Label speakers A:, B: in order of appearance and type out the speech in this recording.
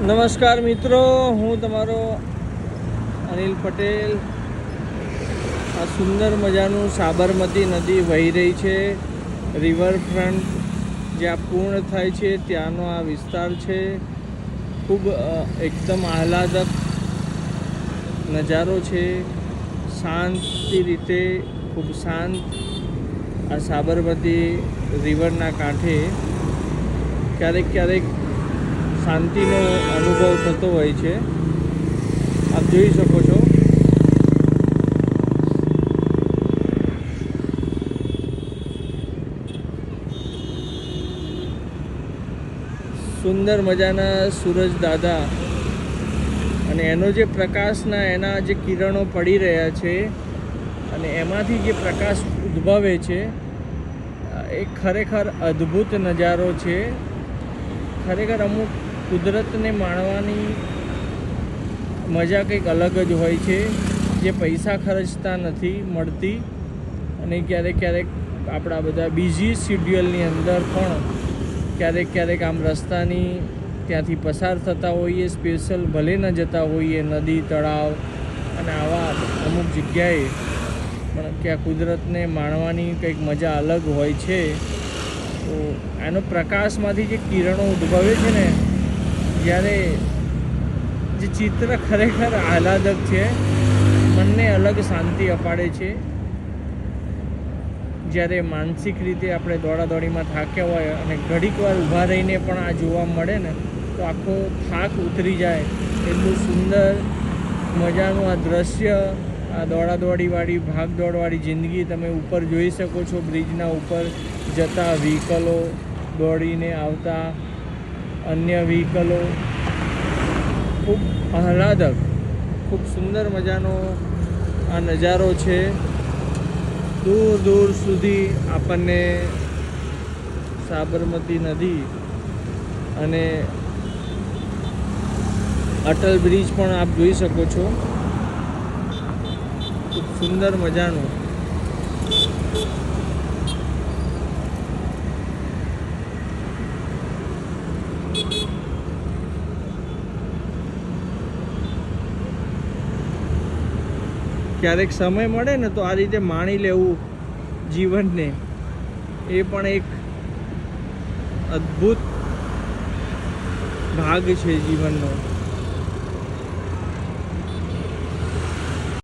A: નમસ્કાર મિત્રો, હું તમારો અનિલ પટેલ। આ સુંદર મજાનું સાબરમતી નદી વહી રહી છે। રિવરફ્રન્ટ જ્યાં પૂર્ણ થાય છે ત્યાંનો આ વિસ્તાર છે। ખૂબ એકદમ આહલાદક નજારો છે। શાંતિ રીતે ખૂબ શાંત આ સાબરમતી રિવરના કાંઠે ક્યારેક ક્યારેક શાંતિનો અનુભવ થતો હોય છે। આપ જોઈ શકો છો સુંદર મજાના સૂરજ દાદા અને એનો જે પ્રકાશના એના જે કિરણો પડી રહ્યા છે અને એમાંથી જે પ્રકાશ ઉદ્ભવે છે એ ખરેખર અદ્ભુત નજારો છે। ખરેખર અમુક કુદરતને માણવાની મજા કંઈક અલગ જ હોય છે, જે પૈસા ખર્ચતા નથી મળતી। અને ક્યારેક ક્યારેક આપણા બધા બિઝી શિડ્યુલની અંદર પણ ક્યારેક ક્યારેક આમ રસ્તાની ત્યાંથી પસાર થતા હોઈએ, સ્પેશિયલ ભલે ન જતા હોઈએ નદી તળાવ અને આવા અમુક જગ્યાએ, પણ ત્યાં કુદરતને માણવાની કંઈક મજા અલગ હોય છે। તો એનો પ્રકાશમાંથી જે કિરણો ઉદ્ભવે છે ને, જ્યારે જે ચિત્ર ખરેખર આહલાદક છે, મનને અલગ શાંતિ અપાડે છે। જ્યારે માનસિક રીતે આપણે દોડાદોડીમાં થાક્યા હોય અને ઘડીક વાર ઊભા રહીને પણ આ જોવા મળે ને, તો આખો થાક ઉતરી જાય। એટલું સુંદર મજાનું આ દ્રશ્ય, આ દોડાદોડીવાળી ભાગદોડવાળી જિંદગી તમે ઉપર જોઈ શકો છો। બ્રિજના ઉપર જતા વ્હીકલો, દોડીને આવતા અન્ય વ્હીકલો, ખૂબ આહલાદક, ખૂબ સુંદર મજાનો આ નજારો છે। દૂર દૂર સુધી આપણને સાબરમતી નદી અને અટલ બ્રિજ પણ આપ જોઈ શકો છો। ખૂબ સુંદર મજાનું ક્યારેક સમય મળે ને તો આ રીતે માણી લેવું જીવનને, એ પણ એક અદ્ભુત ભાગ છે જીવનનો।